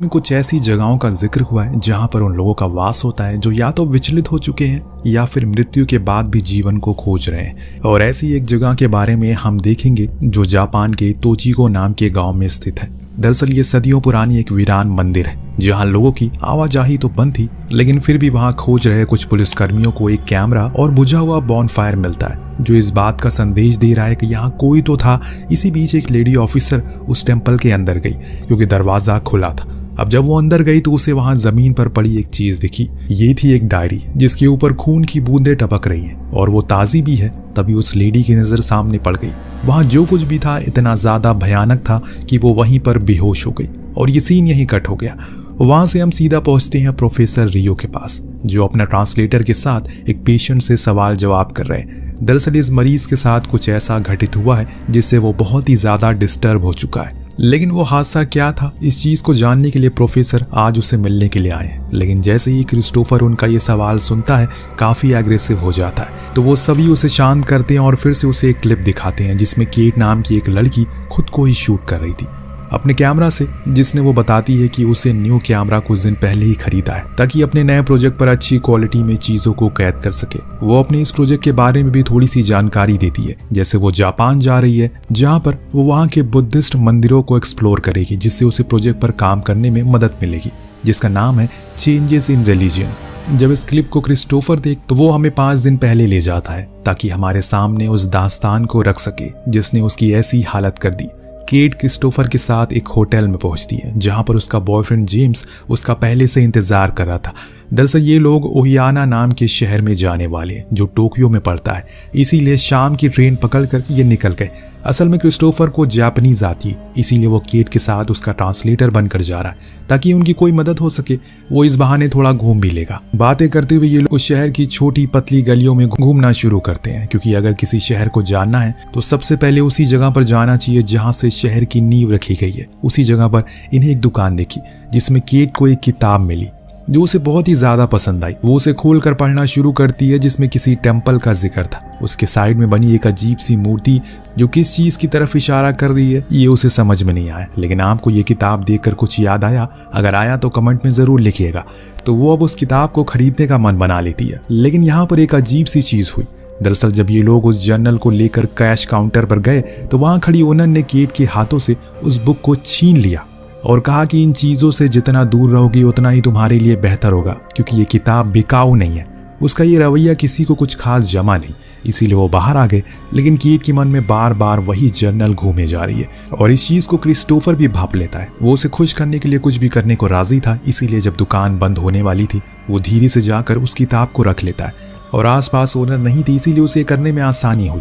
में कुछ ऐसी जगहों का जिक्र हुआ है जहां पर उन लोगों का वास होता है जो या तो विचलित हो चुके हैं या फिर मृत्यु के बाद भी जीवन को खोज रहे हैं। और ऐसी एक जगह के बारे में हम देखेंगे जो जापान के तोचिगो नाम के गांव में स्थित है। दरअसल ये सदियों पुरानी एक वीरान मंदिर है जहां लोगों की आवाजाही तो बंद थी, लेकिन फिर भी वहां खोज रहे कुछ पुलिसकर्मियों को एक कैमरा और बुझा हुआ बॉनफायर मिलता है जो इस बात का संदेश दे रहा है कि यहाँ कोई तो था। इसी बीच एक लेडी ऑफिसर उस टेम्पल के अंदर गई क्योंकि दरवाजा खुला था। अब जब वो अंदर गई तो उसे वहां जमीन पर पड़ी एक चीज दिखी। ये थी एक डायरी जिसके ऊपर खून की बूंदें टपक रही हैं और वो ताजी भी है। तभी उस लेडी की नजर सामने पड़ गई। वहां जो कुछ भी था इतना ज्यादा भयानक था कि वो वहीं पर बेहोश हो गई और ये सीन यहीं कट हो गया। वहां से हम सीधा पहुंचते हैं प्रोफेसर रियो के पास जो अपना ट्रांसलेटर के साथ एक पेशेंट से सवाल जवाब कर रहे हैं। दरअसल इस मरीज के साथ कुछ ऐसा घटित हुआ है जिससे वो बहुत ही ज्यादा डिस्टर्ब हो चुका है। लेकिन वो हादसा क्या था, इस चीज को जानने के लिए प्रोफेसर आज उसे मिलने के लिए आए। लेकिन जैसे ही क्रिस्टोफर उनका ये सवाल सुनता है काफी एग्रेसिव हो जाता है, तो वो सभी उसे शांत करते हैं और फिर से उसे एक क्लिप दिखाते हैं जिसमें केट नाम की एक लड़की खुद को ही शूट कर रही थी अपने कैमरा से, जिसने वो बताती है कि उसे न्यू कैमरा कुछ दिन पहले ही खरीदा है ताकि अपने नए प्रोजेक्ट पर अच्छी क्वालिटी में चीजों को कैद कर सके। वो अपने इस प्रोजेक्ट के बारे में भी थोड़ी सी जानकारी देती है, जैसे वो जापान जा रही है जहां पर वो वहां के बुद्धिस्ट मंदिरों को एक्सप्लोर करेगी जिससे उसे प्रोजेक्ट पर काम करने में मदद मिलेगी, जिसका नाम है चेंजेस इन रिलीजियन। जब इस क्लिप को क्रिस्टोफर देख तो वो हमें 5 दिन पहले ले जाता है ताकि हमारे सामने उस दास्तान को रख सके जिसने उसकी ऐसी हालत कर दी। केट क्रिस्टोफर के साथ एक होटल में पहुंचती है जहां पर उसका बॉयफ्रेंड जेम्स उसका पहले से इंतजार कर रहा था। दरअसल ये लोग ओहियाना नाम के शहर में जाने वाले हैं जो टोक्यो में पड़ता है, इसीलिए शाम की ट्रेन पकड़कर ये निकल गए। असल में क्रिस्टोफर को जापानीज आती है, इसीलिए वो केट के साथ उसका ट्रांसलेटर बनकर जा रहा है ताकि उनकी कोई मदद हो सके। वो इस बहाने थोड़ा घूम भी लेगा। बातें करते हुए ये लोग उस शहर की छोटी पतली गलियों में घूमना शुरू करते हैं क्योंकि अगर किसी शहर को जानना है तो सबसे पहले उसी जगह पर जाना चाहिए जहां से शहर की नींव रखी गई है। उसी जगह पर इन्हें एक दुकान देखी जिसमें केट को एक किताब मिली जो उसे बहुत ही ज्यादा पसंद आई। वो उसे खोलकर पढ़ना शुरू करती है जिसमें किसी टेम्पल का जिक्र था। उसके साइड में बनी एक अजीब सी मूर्ति जो किस चीज की तरफ इशारा कर रही है ये उसे समझ में नहीं आया, लेकिन आपको ये किताब देखकर कुछ याद आया? अगर आया तो कमेंट में जरूर लिखिएगा। तो वो अब उस किताब को खरीदने का मन बना लेती है। लेकिन यहाँ पर एक अजीब सी चीज हुई। दरअसल जब ये लोग उस जर्नल को लेकर कैश काउंटर पर गए तो वहां खड़ी ओनर ने केट के हाथों से उस बुक को छीन लिया और कहा कि इन चीजों से जितना दूर रहोगी उतना ही तुम्हारे लिए बेहतर होगा क्योंकि ये किताब बिकाऊ नहीं है। उसका ये रवैया किसी को कुछ खास जमा नहीं, इसीलिए वो बाहर आ गए। लेकिन केट के मन में बार बार वही जर्नल घूमे जा रही है और इस चीज को क्रिस्टोफर भी भांप लेता है। वो उसे खुश करने के लिए कुछ भी करने को राजी था, इसीलिए जब दुकान बंद होने वाली थी वो धीरे से जाकर उस किताब को रख लेता है और आसपास ओनर नहीं थी इसीलिए उसे करने में आसानी हुई।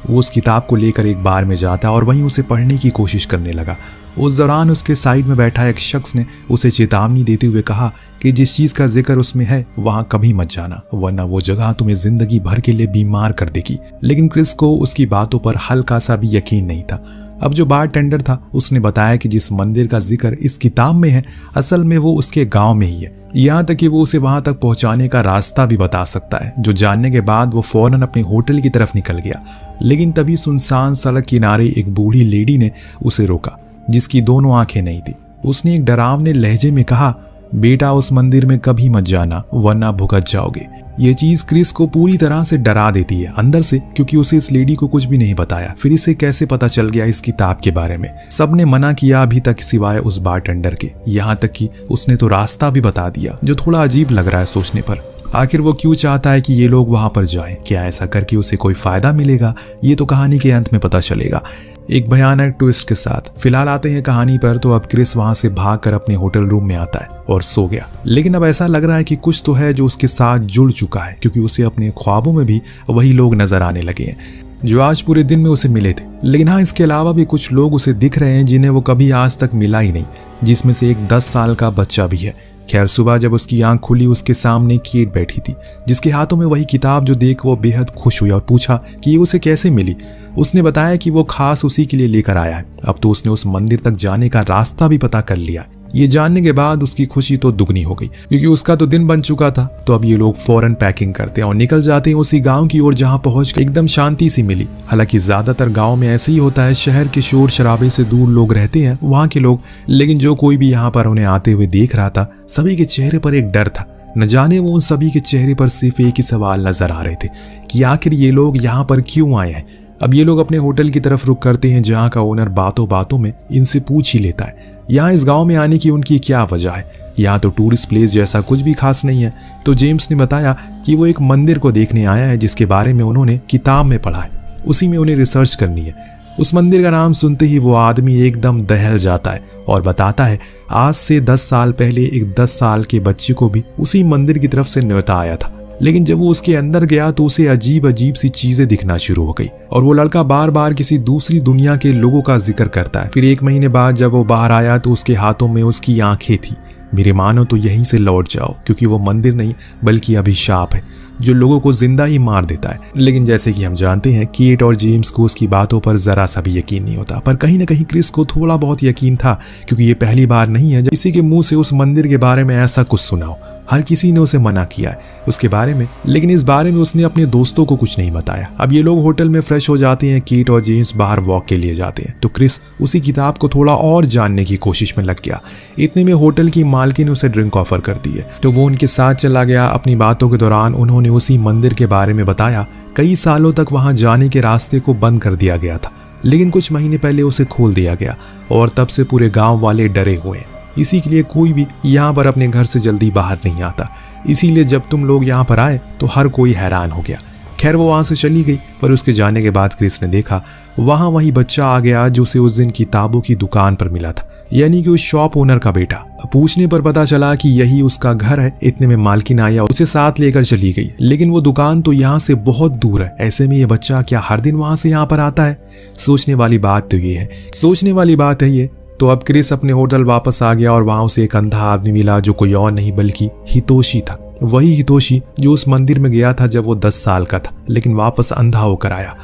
वो उस किताब को लेकर एक बार में जाता है और वहीं उसे पढ़ने की कोशिश करने लगा। उस दौरान उसके साइड में बैठा एक शख्स ने उसे चेतावनी देते हुए कहा कि जिस चीज का जिक्र उसमें है वहां कभी मत जाना, वरना वो जगह तुम्हें जिंदगी भर के लिए बीमार कर देगी। लेकिन क्रिस को उसकी बातों पर हल्का सा भी यकीन नहीं था। अब जो बार टेंडर था उसने बताया कि जिस मंदिर का जिक्र इस किताब में है असल में वो उसके गांव में ही है, यहाँ तक कि वो उसे वहां तक पहुंचाने का रास्ता भी बता सकता है। जो जानने के बाद वो फौरन अपने होटल की तरफ निकल गया। लेकिन तभी सुनसान सड़क किनारे एक बूढ़ी लेडी ने उसे रोका जिसकी दोनों आंखें नहीं थी। उसने एक डरावने लहजे में कहा, बेटा उस मंदिर में कभी मत जाना वरना भुगत जाओगे। ये चीज क्रिस को पूरी तरह से डरा देती है अंदर से, क्योंकि उसे इस लेडी को कुछ भी नहीं बताया। फिर इसे कैसे पता चल गया इस किताब के बारे में? सबने मना किया अभी तक सिवाय उस बारटेंडर के, यहाँ तक कि उसने तो रास्ता भी बता दिया जो थोड़ा अजीब लग रहा है सोचने पर। आखिर वो क्यों चाहता है कि ये लोग वहां पर जाएं? क्या ऐसा करके उसे कोई फायदा मिलेगा? ये तो कहानी के अंत में पता चलेगा एक भयानक ट्विस्ट के साथ। फिलहाल आते हैं कहानी पर। तो अब क्रिस वहां से भागकर अपने होटल रूम में आता है और सो गया। लेकिन अब ऐसा लग रहा है कि कुछ तो है जो उसके साथ जुड़ चुका है, क्योंकि उसे अपने ख्वाबों में भी वही लोग नजर आने लगे हैं जो आज पूरे दिन में उसे मिले थे। लेकिन हाँ, इसके अलावा भी कुछ लोग उसे दिख रहे हैं जिन्हें वो कभी आज तक मिला ही नहीं, जिसमें से एक 10 साल का बच्चा भी है। खैर, सुबह जब उसकी आंख खुली उसके सामने केट बैठी थी जिसके हाथों में वही किताब जो देख वो बेहद खुश हुई और पूछा कि ये उसे कैसे मिली। उसने बताया कि वो खास उसी के लिए लेकर आया है। अब तो उसने उस मंदिर तक जाने का रास्ता भी पता कर लिया। ये जानने के बाद उसकी खुशी तो दुगनी हो गई, क्योंकि उसका तो दिन बन चुका था। तो अब ये लोग फौरन पैकिंग करते हैं और निकल जाते हैं उसी गांव की ओर जहां पहुंचकर एकदम शांति सी मिली। हालांकि ज्यादातर गांव में ऐसे ही होता है, शहर के शोर शराबे से दूर लोग रहते हैं वहां के लोग, लेकिन जो कोई भी यहाँ पर उन्हें आते हुए देख रहा था, सभी के चेहरे पर एक डर था। न जाने वो उन सभी के चेहरे पर सिर्फ एक ही सवाल नजर आ रहे थे कि आखिर ये लोग यहाँ पर क्यों आए हैं। अब ये लोग अपने होटल की तरफ रुख करते हैं, जहाँ का ओनर बातों बातों में इनसे पूछ ही लेता है यहाँ इस गांव में आने की उनकी क्या वजह है। यहाँ तो टूरिस्ट प्लेस जैसा कुछ भी खास नहीं है। तो जेम्स ने बताया कि वो एक मंदिर को देखने आया है जिसके बारे में उन्होंने किताब में पढ़ा है, उसी में उन्हें रिसर्च करनी है। उस मंदिर का नाम सुनते ही वो आदमी एकदम दहल जाता है और बताता है आज से 10 साल पहले एक 10 साल के बच्चे को भी उसी मंदिर की तरफ से न्योता आया था, लेकिन जब वो उसके अंदर गया तो उसे अजीब अजीब सी चीजें दिखना शुरू हो गई और वो लड़का बार बार किसी दूसरी दुनिया के लोगों का जिक्र करता है। फिर 1 महीने बाद जब वो बाहर आया तो उसके हाथों में उसकी आंखें थी। मेरे मानो तो यहीं से लौट जाओ, क्योंकि वो मंदिर नहीं बल्कि अभिशाप है जो लोगों को जिंदा ही मार देता है। लेकिन जैसे कि हम जानते हैं, केट और जेम्स को उसकी बातों पर जरा सा भी यकीन नहीं होता, पर कहीं ना कहीं क्रिस को थोड़ा बहुत यकीन था, क्योंकि ये पहली बार नहीं है जब किसी के मुंह से उस मंदिर के बारे में ऐसा कुछ सुना हो। हर किसी ने उसे मना किया है उसके बारे में, लेकिन इस बारे में उसने अपने दोस्तों को कुछ नहीं बताया। अब ये लोग होटल में फ्रेश हो जाते हैं, केट और जेम्स बाहर वॉक के लिए जाते हैं, तो क्रिस उसी किताब को थोड़ा और जानने की कोशिश में लग गया। इतने में होटल की मालकिन ने उसे ड्रिंक ऑफर कर दी है, तो वो उनके साथ चला गया। अपनी बातों के दौरान उन्होंने उसी मंदिर के बारे में बताया। कई सालों तक वहां जाने के रास्ते को बंद कर दिया गया था, लेकिन कुछ महीने पहले उसे खोल दिया गया और तब से पूरे गाँव वाले डरे हुए हैं। इसी के लिए कोई भी यहाँ पर अपने घर से जल्दी बाहर नहीं आता, इसीलिए जब तुम लोग यहाँ पर आए तो हर कोई हैरान हो गया। खैर वो वहां से चली गई, पर उसके जाने के बाद क्रिस ने देखा वहां वही बच्चा आ गया जो उसे उस दिन किताबों की दुकान पर मिला था, यानी कि उस शॉप ओनर का बेटा। पूछने पर पता चला कि यही उसका घर है। इतने में मालकिन आई और उसे साथ लेकर चली गई, लेकिन वो दुकान तो यहाँ से बहुत दूर है। ऐसे में ये बच्चा क्या हर दिन वहां से यहाँ पर आता है? सोचने वाली बात तो ये तो अब क्रिस अपने होटल वापस आ गया और वहां उसे एक अंधा आदमी मिला जो कोई और नहीं बल्कि हितोशी था। वही हितोशी जो उस मंदिर में गया था जब वो 10 साल का था, लेकिन वापस अंधा होकर आया।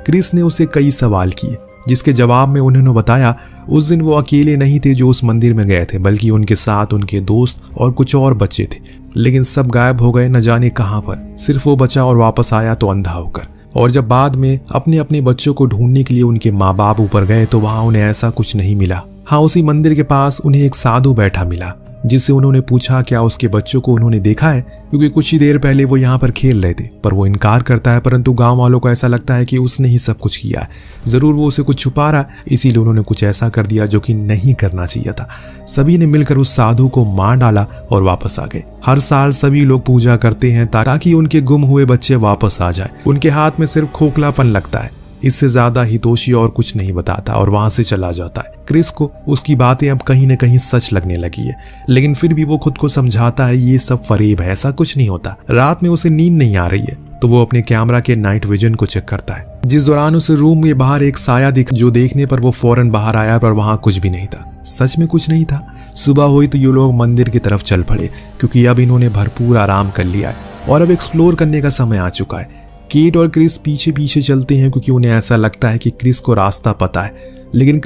क्रिस ने उसे कई सवाल किए, जिसके जवाब में उन्होंने बताया उस दिन वो अकेले नहीं थे जो उस मंदिर में गए थे, बल्कि उनके साथ उनके दोस्त और कुछ और बच्चे थे, लेकिन सब गायब हो गए न जाने कहां पर। सिर्फ वो बचा और वापस आया तो अंधा होकर। और जब बाद में अपने अपने बच्चों को ढूंढने के लिए उनके माँ बाप ऊपर गए तो वहां उन्हें ऐसा कुछ नहीं मिला। हाँ, उसी मंदिर के पास उन्हें एक साधु बैठा मिला, जिससे उन्होंने पूछा क्या उसके बच्चों को उन्होंने देखा है, क्योंकि कुछ ही देर पहले वो यहाँ पर खेल रहे थे। पर वो इनकार करता है, परंतु गांव वालों को ऐसा लगता है कि उसने ही सब कुछ किया है। जरूर वो उसे कुछ छुपा रहा है, इसीलिए उन्होंने कुछ ऐसा कर दिया जो कि नहीं करना चाहिए था। सभी ने मिलकर उस साधु को मार डाला और वापस आ गए। हर साल सभी लोग पूजा करते हैं ताकि उनके गुम हुए बच्चे वापस आ जाए। उनके हाथ में सिर्फ खोखलापन लगता है, इससे ज्यादा हितोशी और कुछ नहीं बताता और वहां से चला जाता है। क्रिस को उसकी बातें अब कहीं न कहीं सच लगने लगी है, लेकिन फिर भी वो खुद को समझाता है ये सब फरेब है, ऐसा कुछ नहीं होता। रात में उसे नींद नहीं आ रही है तो वो अपने कैमरा के नाइट विजन को चेक करता है, जिस दौरान उसे रूम के बाहर एक साया दिखा, जो देखने पर वो फौरन बाहर आया, पर वहां कुछ भी नहीं था। सच में कुछ नहीं था। सुबह हुई तो ये लोग मंदिर की तरफ चल पड़े, क्योंकि अब इन्होंने भरपूर आराम कर लिया है और अब एक्सप्लोर करने का समय आ चुका है। केट और क्रिस पीछे पीछे चलते हैं, क्योंकि उन्हें ऐसा लगता है कि क्रिस को रास्ता पता है, लेकिन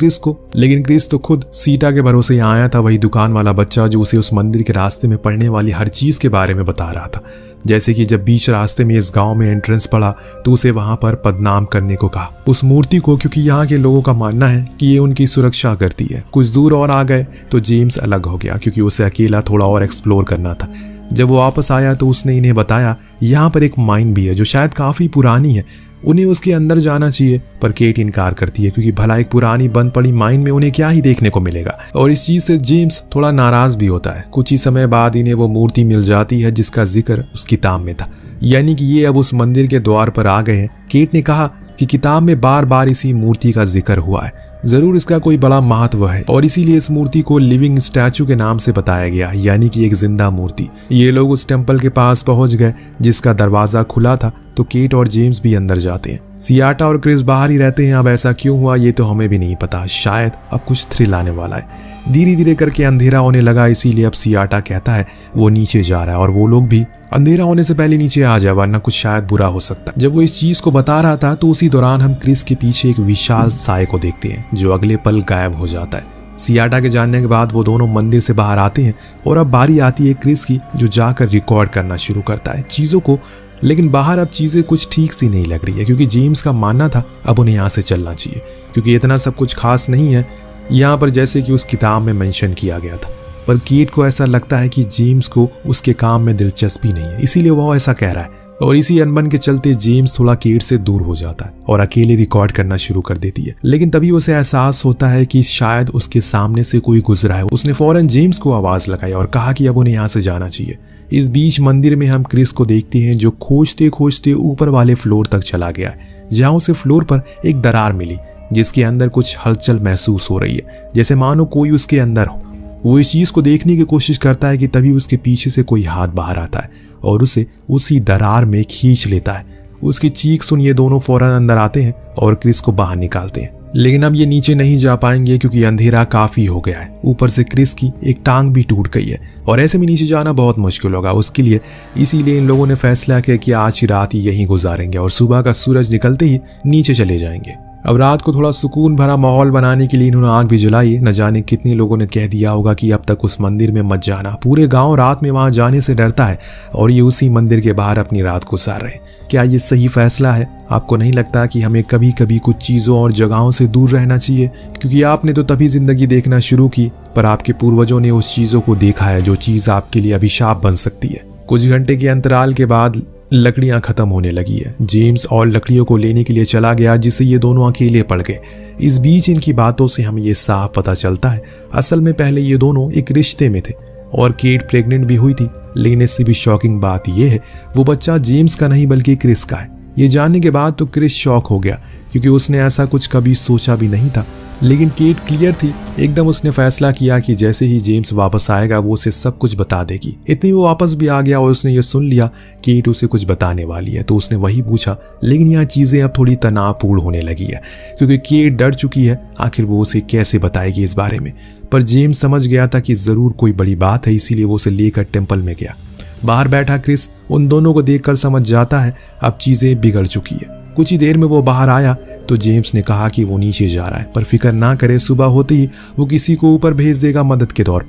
क्रिस तो खुद सीटा के भरोसे यहाँ आया था, वही दुकान वाला बच्चा जो उसे उस मंदिर के रास्ते में पड़ने वाली हर चीज के बारे में बता रहा था। जैसे कि जब बीच रास्ते में इस गांव में एंट्रेंस पड़ा तो उसे वहां पर बदनाम करने को कहा, उस मूर्ति को, क्योंकि यहाँ के लोगों का मानना है कि ये उनकी सुरक्षा करती है। कुछ दूर और आ गए तो जेम्स अलग हो गया, क्योंकि उसे अकेला थोड़ा और एक्सप्लोर करना था। जब वो वापस आया तो उसने इन्हें बताया यहाँ पर एक माइन भी है जो शायद काफी पुरानी है, उन्हें उसके अंदर जाना चाहिए। पर केट इनकार करती है, क्योंकि भला एक पुरानी बंद पड़ी माइन में उन्हें क्या ही देखने को मिलेगा। और इस चीज से जेम्स थोड़ा नाराज भी होता है। कुछ ही समय बाद इन्हें वो मूर्ति मिल जाती है जिसका जिक्र उस किताब में था, यानी कि ये अब उस मंदिर के द्वार पर आ गए हैं। केट ने कहा कि किताब में बार बार इसी मूर्ति का जिक्र हुआ है, जरूर इसका कोई बड़ा महत्व है, और इसीलिए इस मूर्ति को लिविंग स्टैचू के नाम से बताया गया, यानी कि एक जिंदा मूर्ति। ये लोग उस टेम्पल के पास पहुंच गए जिसका दरवाजा खुला था, तो केट और जेम्स भी अंदर जाते हैं। सियाटा और क्रिस बाहर ही रहते हैं। अब ऐसा क्यों हुआ ये तो हमें भी नहीं पता, शायद अब कुछ थ्रिल आने वाला है। धीरे धीरे करके अंधेरा होने लगा, इसीलिए अब सियाटा कहता है वो नीचे जा रहा है और वो लोग भी अंधेरा होने से पहले नीचे आ जाए, वरना कुछ शायद बुरा हो सकता है। जब वो इस चीज को बता रहा था तो उसी दौरान हम क्रिस के पीछे एक विशाल साय को देखते हैं जो अगले पल गायब हो जाता है। सियाटा के जानने के बाद वो दोनों मंदिर से बाहर आते हैं और अब बारी आती है क्रिस की, जो जाकर रिकॉर्ड करना शुरू करता है चीज़ों को। लेकिन बाहर अब चीज़ें कुछ ठीक सी नहीं लग रही है, क्योंकि जेम्स का मानना था अब उन्हें यहाँ से चलना चाहिए, क्योंकि इतना सब कुछ खास नहीं है यहाँ पर जैसे कि उस किताब में मेंशन किया गया था। पर केट को ऐसा लगता है कि जेम्स को उसके काम में दिलचस्पी नहीं है, इसीलिए वो ऐसा कह रहा है। और इसी अनबन के चलते जेम्स थोड़ा केट से दूर हो जाता है और अकेले रिकॉर्ड करना शुरू कर देती है। लेकिन तभी उसे एहसास होता है कि शायद उसके सामने से कोई गुजरा है। उसने फौरन जेम्स को आवाज लगाई और कहा कि अब उन्हें यहाँ से जाना चाहिए। इस बीच मंदिर में हम क्रिस को देखते हैं, जो खोजते खोजते ऊपर वाले फ्लोर तक चला गया है, जहाँ उसे फ्लोर पर एक दरार मिली जिसके अंदर कुछ हलचल महसूस हो रही है, जैसे मानो कोई उसके अंदर हो। वो इस चीज को देखने की कोशिश करता है कि तभी उसके पीछे से कोई हाथ बाहर आता है और उसे उसी दरार में खींच लेता है। उसकी चीख सुन ये दोनों फौरन अंदर आते हैं और क्रिस को बाहर निकालते हैं। लेकिन अब ये नीचे नहीं जा पाएंगे क्योंकि अंधेरा काफी हो गया है। ऊपर से क्रिस की एक टांग भी टूट गई है और ऐसे में नीचे जाना बहुत मुश्किल होगा उसके लिए। इसीलिए इन लोगों ने फैसला किया कि आज की रात ही यहीं गुजारेंगे और सुबह का सूरज निकलते ही नीचे चले जाएंगे। अब रात को थोड़ा सुकून भरा माहौल बनाने के लिए इन्होंने आग भी जलाई। न जाने कितने लोगों ने कह दिया होगा कि अब तक उस मंदिर में मत जाना। पूरे गांव रात में वहां जाने से डरता है और ये उसी मंदिर के बाहर अपनी रात गुजार रहे हैं। क्या ये सही फैसला है? आपको नहीं लगता कि हमें कभी कभी कुछ चीज़ों और जगहों से दूर रहना चाहिए? क्योंकि आपने तो तभी जिंदगी देखना शुरू की, पर आपके पूर्वजों ने उस चीज़ों को देखा है जो चीज़ आपके लिए अभिशाप बन सकती है। कुछ घंटे के अंतराल के बाद लकड़ियां खत्म होने लगी है। जेम्स और लकड़ियों को लेने के लिए चला गया, जिससे ये दोनों अकेले पड़ गए। इस बीच इनकी बातों से हमें ये साफ पता चलता है असल में पहले ये दोनों एक रिश्ते में थे और केट प्रेग्नेंट भी हुई थी। लेकिन इससे भी शॉकिंग बात यह है वो बच्चा जेम्स का नहीं बल्कि क्रिस का है। ये जानने के बाद तो क्रिस शॉक हो गया, क्योंकि उसने ऐसा कुछ कभी सोचा भी नहीं था। लेकिन केट क्लियर थी एकदम। उसने फैसला किया कि जैसे ही जेम्स वापस आएगा वो उसे सब कुछ बता देगी। इतनी वो वापस भी आ गया और उसने ये सुन लिया केट उसे कुछ बताने वाली है, तो उसने वही पूछा। लेकिन यहाँ चीजें अब थोड़ी तनावपूर्ण होने लगी है, क्योंकि केट डर चुकी है आखिर वो उसे कैसे बताएगी इस बारे में। पर जेम्स समझ गया था कि जरूर कोई बड़ी बात है, इसीलिए वो उसे लेकर टेम्पल में गया। बाहर बैठा क्रिस उन दोनों को देखकर समझ जाता है अब चीजें बिगड़ चुकी है। कुछ ही देर में वो बाहर आया तो जेम्स ने कहा कि वो नीचे जा रहा है, पर फिक्र ना करे, सुबह होते ही वो किसी को ऊपर भेज देगा मदद के तौर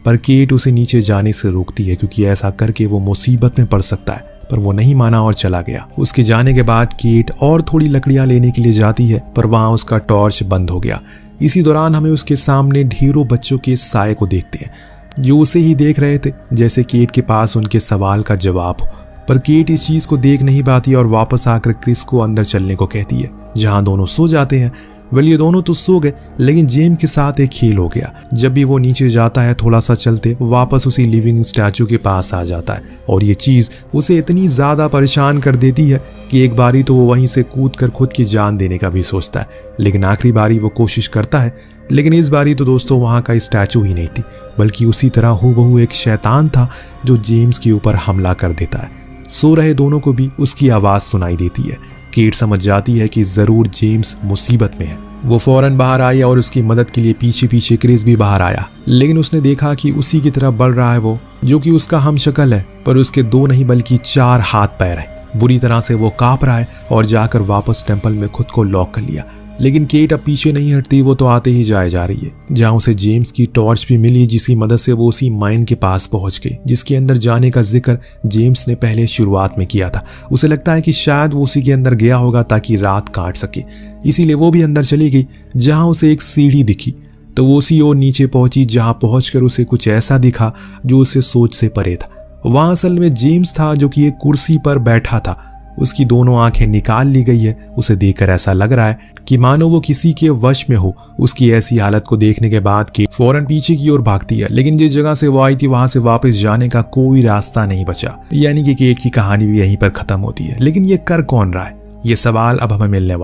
पर केट उसे नीचे जाने से रोकती है, क्योंकि ऐसा करके वो मुसीबत में पड़ सकता है। पर वो नहीं माना और चला गया। उसके जाने के बाद केट और थोड़ी लकड़ियां लेने के लिए जाती है, पर वहां उसका टॉर्च बंद हो गया। इसी दौरान हमें उसके सामने ढेरों बच्चों के साए को देखते हैं, जो उसे ही देख रहे थे, जैसे केट के पास उनके सवाल का जवाब हो। पर केट इस चीज को देख नहीं पाती और वापस आकर क्रिस को अंदर चलने को कहती है, जहां दोनों सो जाते हैं। वेल ये दोनों तो सो गए, लेकिन जेम्स के साथ एक खेल हो गया। जब भी वो नीचे जाता है थोड़ा सा चलते, वापस उसी लिविंग स्टैचू के पास आ जाता है और ये चीज उसे इतनी ज्यादा परेशान कर देती है कि एक बारी तो वो वहीं से कूद कर खुद की जान देने का भी सोचता है। लेकिन आखिरी बारी वो कोशिश करता है, लेकिन इस बारी तो दोस्तों वहां का स्टैचू ही नहीं थी, बल्कि उसी तरह हूबहू एक शैतान था जो जेम्स के ऊपर हमला कर देता है। सो रहे दोनों को भी उसकी आवाज सुनाई देती है। केट समझ जाती है कि जरूर जेम्स मुसीबत में है। वो फौरन बाहर आई और उसकी मदद के लिए पीछे पीछे क्रिस भी बाहर आया। लेकिन उसने देखा कि उसी की तरफ बढ़ रहा है वो, जो कि उसका हमशक्ल है, पर उसके 2 नहीं बल्कि 4 हाथ पैर हैं। बुरी तरह से वो कांप रहा है और जाकर वापस टेम्पल में खुद को लॉक कर लिया। लेकिन केट अब पीछे नहीं हटती, वो तो आते ही जा रही है, जहां उसे जेम्स की टॉर्च भी मिली, जिसकी मदद से वो उसी माइन के पास पहुंच गई, जिसके अंदर जाने का जिक्र जेम्स ने पहले शुरुआत में किया था। उसे लगता है कि शायद वो उसी के अंदर गया होगा ताकि रात काट सके, इसीलिए वो भी अंदर चली गई। जहां उसे एक सीढ़ी दिखी तो वो उसी ओर नीचे पहुंची, जहां पहुंचकर उसे कुछ ऐसा दिखा जो उसे सोच से परे था। वहां असल में जेम्स था, जो कि एक कुर्सी पर बैठा था। उसकी दोनों आंखें निकाल ली गई है। उसे देखकर ऐसा लग रहा है कि मानो वो किसी के वश में हो। उसकी ऐसी हालत को देखने के बाद केट फौरन पीछे की ओर भागती है, लेकिन जिस जगह से वो आई थी वहां से वापस जाने का कोई रास्ता नहीं बचा। यानी कि केट की कहानी भी यहीं पर खत्म होती है। लेकिन ये कर कौन रहा है, ये सवाल अब हमें मिलने वाला